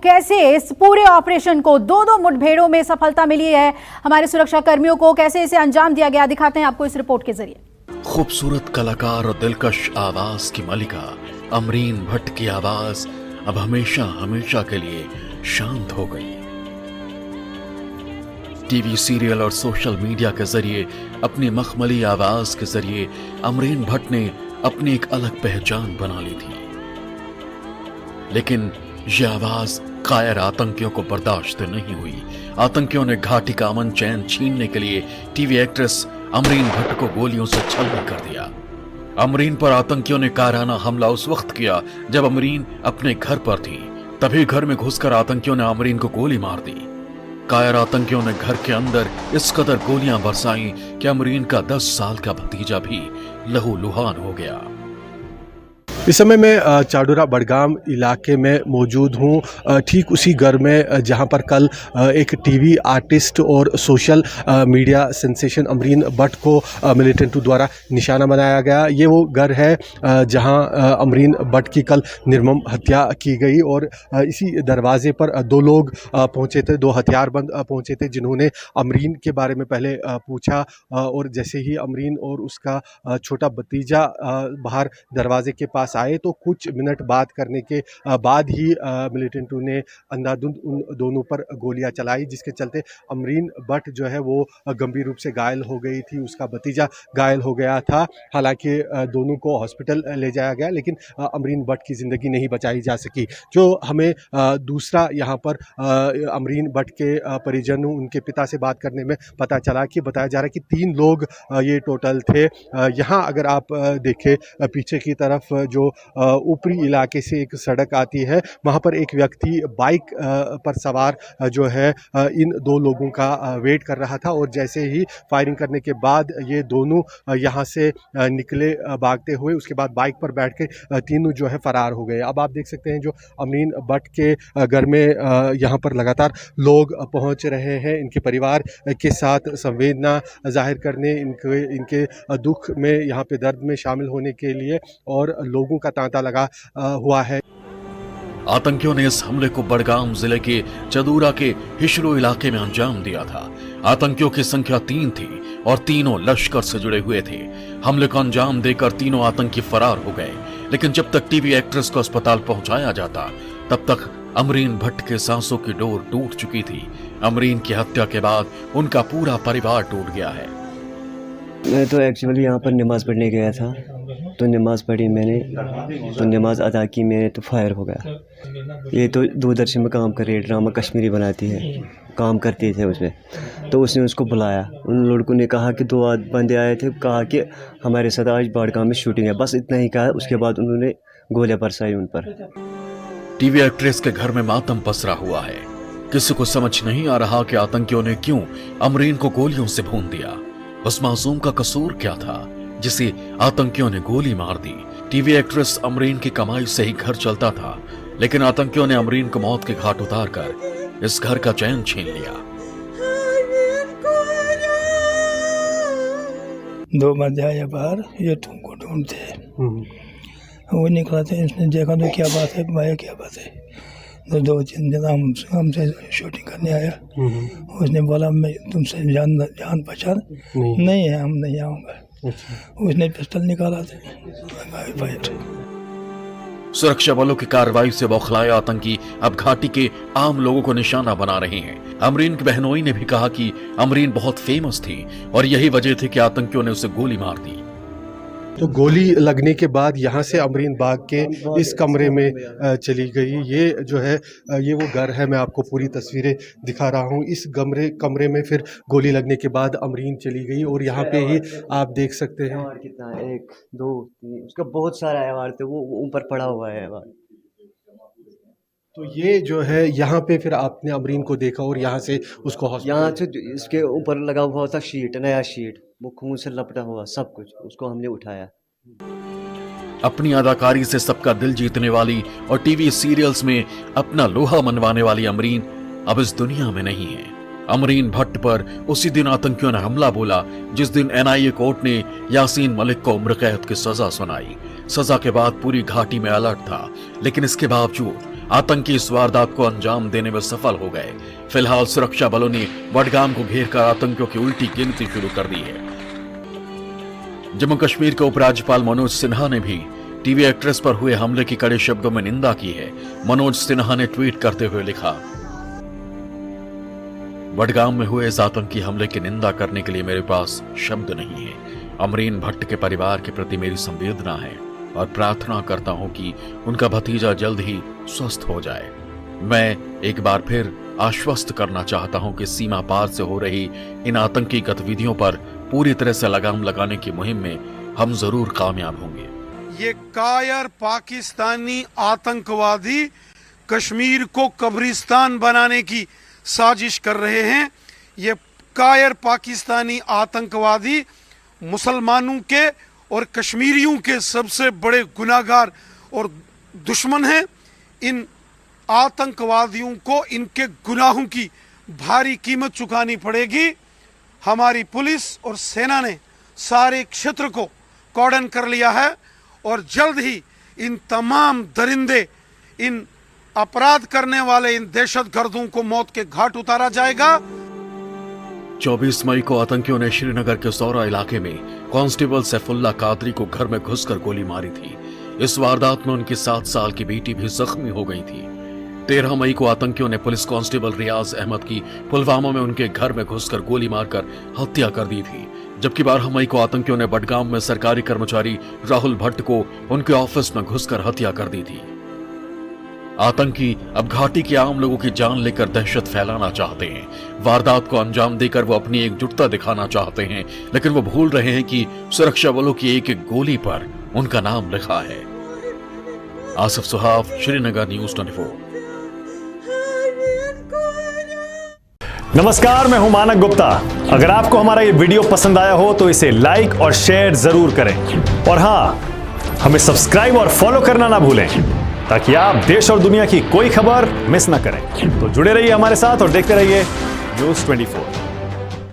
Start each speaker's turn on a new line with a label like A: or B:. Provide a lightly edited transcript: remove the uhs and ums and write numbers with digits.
A: कैसे इस पूरे ऑपरेशन को दो मुठभेड़ों में सफलता मिली है हमारे सुरक्षा कर्मियों को, कैसे इसे अंजाम दिया गया, दिखाते हैं आपको इस रिपोर्ट के जरिए।
B: खूबसूरत कलाकार और दिलकश आवाज की मलिका अमरीन भट्ट की आवाज अब हमेशा हमेशा के लिए शांत हो गई। टीवी सीरियल और सोशल मीडिया के जरिए अपनी मखमली आवाज के जरिए अमरीन भट्ट ने अपनी एक अलग पहचान बना ली थी, लेकिन यह आवाज कायर आतंकियों को बर्दाश्त नहीं हुई। आतंकियों ने घाटी का अमन चैन छीनने के लिए टीवी एक्ट्रेस अमरीन भट्ट को गोलियों से छलनी कर दिया। अमरीन पर आतंकियों ने कायराना हमला उस वक्त किया जब अमरीन अपने घर पर थी। तभी घर में घुसकर आतंकियों ने अमरीन को गोली मार दी। कायर आतंकियों ने घर के अंदर इस कदर गोलियां बरसाई कि अमरीन का 10 साल का भतीजा भी लहूलुहान हो गया।
C: इस समय मैं चाडोरा बडगाम इलाके में मौजूद हूँ, ठीक उसी घर में जहाँ पर कल एक टीवी आर्टिस्ट और social media sensation Amreen Bhatt को मिलिटेंटों द्वारा निशाना बनाया गया। ये वो घर है जहाँ अमरीन भट्ट की कल निर्मम हत्या की गई और इसी दरवाजे पर दो लोग पहुँचे थे, दो हथियारबंद पहुँचे थे, जिन्होंने अमरीन के बारे में पहले पूछा और जैसे ही अमरीन और उसका छोटा भतीजा बाहर दरवाजे के पास आए तो कुछ मिनट बात करने के बाद ही मिलिटेंटों ने अंधाधुंध उन दोनों पर गोलियां चलाई, जिसके चलते अमरीन भट्ट जो है वो गंभीर रूप से घायल हो गई थी, उसका भतीजा घायल हो गया था। हालांकि दोनों को हॉस्पिटल ले जाया गया, लेकिन अमरीन भट्ट की ज़िंदगी नहीं बचाई जा सकी। जो हमें दूसरा यहाँ पर अमरीन भट्ट के परिजनों, उनके पिता से बात करने में पता चला कि बताया जा रहा है कि 3 लोग ये टोटल थे। यहाँ अगर आप देखें पीछे की तरफ जो ऊपरी इलाके से एक सड़क आती है, वहाँ पर एक व्यक्ति बाइक पर सवार जो है इन 2 लोगों का वेट कर रहा था और जैसे ही फायरिंग करने के बाद ये दोनों यहाँ से निकले भागते हुए, उसके बाद बाइक पर बैठ के तीनों जो है फरार हो गए। अब आप देख सकते हैं जो अमरीन भट्ट के घर में यहाँ पर लगातार लोग पहुँच रहे हैं इनके परिवार के साथ संवेदना जाहिर करने, इनके दुख में, यहाँ पे दर्द में शामिल होने के लिए, और लोगों का तांता लगा हुआ है।
B: आतंकियों ने इस हमले को बडगाम जिले के चदूरा के हिशरू इलाके में अंजाम दिया था। आतंकियों की संख्या 3 थी और तीनों लश्कर से जुड़े हुए थे। हमले को अंजाम देकर तीनों आतंकी फरार हो गए, लेकिन जब तक टीवी एक्ट्रेस को अस्पताल पहुंचाया जाता तब तक अमरीन भट्ट के सांसों की डोर टूट चुकी थी। अमरीन की हत्या के बाद उनका पूरा परिवार टूट गया है।
D: मैं तो एक्चुअली यहाँ पर नमाज़ पढ़ने गया था, तो नमाज़ पढ़ी मैंने, तो नमाज़ अदा की मैंने, तो फायर हो गया। ये तो दूरदर्शन में काम कर रही है, ड्रामा कश्मीरी बनाती है, काम करते थे उसमें, तो उसने उसको बुलाया। उन लड़कों ने कहा कि 2 बंदे आए थे, कहा कि हमारे साथ आज बडगाम में शूटिंग है, बस इतना ही कहा। उसके बाद उन्होंने गोलियां बरसाई उन पर।
B: टीवी एक्ट्रेस के घर में मातम पसरा हुआ है। किसी को समझ नहीं आ रहा कि आतंकियों ने क्यों अमरीन को गोलियों से भून दिया। उस मासूम का कसूर क्या था जिसे आतंकियों ने गोली मार दी। टीवी एक्ट्रेस अमरीन की कमाई से ही घर चलता था, लेकिन आतंकियों ने अमरीन को मौत के घाट उतारकर इस घर का चैन छीन लिया।
E: 2 बंदे आए बाहर, ये तुमको ढूंढते। वो निकला था, इसने देखा तो क्या बात है भाई, क्या बात है। तो 2-3 दिन हमसे शूटिंग करने आया। उसने बोला मैं तुमसे जान पहचान नहीं है, हम नहीं आऊँगा। उसने पिस्टल निकाला था।
B: सुरक्षा बलों की कार्रवाई से बौखलाए आतंकी अब घाटी के आम लोगों को निशाना बना रहे हैं। अमरीन की बहनोई ने भी कहा कि अमरीन बहुत फेमस थी और यही वजह थी कि आतंकियों ने उसे गोली मार दी।
C: तो गोली लगने के बाद यहाँ से अमरीन भाग के इस कमरे में चली गई। ये जो है ये वो घर है, मैं आपको पूरी तस्वीरें दिखा रहा हूँ। इस कमरे में फिर गोली लगने के बाद अमरीन चली गई और यहाँ पे ही आप देख सकते हैं
D: कितना 1 2 3 उसका बहुत सारा अवार्ड थे, वो ऊपर पड़ा हुआ है अवार्ड।
C: तो ये जो है यहाँ पे फिर आपने अमरीन को देखा और यहाँ से उसको
D: यहाँ से इसके ऊपर लगा हुआ था शीट, नया शीट, वो खून से लपटा हुआ सब कुछ, उसको हमने उठाया।
B: अपनी अदाकारी से सबका दिल जीतने वाली और टीवी सीरियल्स में अपना लोहा मनवाने वाली अमरीन अब इस दुनिया में नहीं है। अमरीन भट्ट पर उसी दिन आतंकियों ने हमला बोला जिस दिन NIA कोर्ट ने यासीन मलिक को उम्र कैद की सजा सुनाई। सजा के बाद पूरी घाटी में अलर्ट था, लेकिन इसके बावजूद आतंकी इस वारदात को अंजाम देने में सफल हो गए। फिलहाल सुरक्षा बलों ने बडगाम को घेर कर आतंकियों की उल्टी गिनती शुरू कर दी है। जम्मू कश्मीर के उपराज्यपाल मनोज सिन्हा ने भी टीवी एक्ट्रेस पर हुए हमले की कड़े शब्दों में निंदा की है। मनोज सिन्हा ने ट्वीट करते हुए लिखा, बडगाम में हुए इस आतंकी हमले की निंदा करने के लिए मेरे पास शब्द नहीं है। अमरीन भट्ट के परिवार के प्रति मेरी संवेदना है और प्रार्थना करता हूं कि उनका भतीजा जल्द ही स्वस्थ हो जाए। मैं एक बार फिर आश्वस्त करना चाहता हूं कि सीमा पार से हो रही इन आतंकी गतिविधियों पर पूरी तरह से लगाम लगाने की मुहिम में हम जरूर कामयाब होंगे।
F: ये कायर पाकिस्तानी आतंकवादी कश्मीर को कब्रिस्तान बनाने की साजिश कर रहे हैं। ये कायर पाकिस्तानी आतंकवादी मुसलमानों के और कश्मीरियों के सबसे बड़े गुनाहगार और दुश्मन हैं। इन आतंकवादियों को इनके गुनाहों की भारी कीमत चुकानी पड़ेगी। हमारी पुलिस और सेना ने सारे क्षेत्र को कॉर्डन कर लिया है और जल्द ही इन तमाम दरिंदे, इन अपराध करने वाले इन दहशतगर्दों को मौत के घाट उतारा जाएगा।
B: 24 मई को आतंकियों ने श्रीनगर के सौरा इलाके में कांस्टेबल सैफुल्ला कादरी को घर में घुसकर गोली मारी थी। इस वारदात में उनकी 7 साल की बेटी भी जख्मी हो गई थी। 13 मई को आतंकियों ने पुलिस कांस्टेबल रियाज अहमद की पुलवामा में उनके घर में घुसकर गोली मारकर हत्या कर दी थी। जबकि 12 मई को आतंकियों ने बडगाम में सरकारी कर्मचारी राहुल भट्ट को उनके ऑफिस में घुसकर हत्या कर दी थी। आतंकी अब घाटी के आम लोगों की जान लेकर दहशत फैलाना चाहते हैं। वारदात को अंजाम देकर वो अपनी एकजुटता दिखाना चाहते हैं, लेकिन वो भूल रहे हैं कि सुरक्षा बलों की एक एक गोली पर उनका नाम लिखा है। आसिफ सुहाफ, श्रीनगर न्यूज़ 24।
G: नमस्कार, मैं हूं मानक गुप्ता। अगर आपको हमारा ये वीडियो पसंद आया हो तो इसे लाइक और शेयर जरूर करें और हाँ, हमें सब्सक्राइब और फॉलो करना ना भूलें ताकि आप देश और दुनिया की कोई खबर मिस ना करें। तो जुड़े रहिए हमारे साथ और देखते रहिए न्यूज़ 24।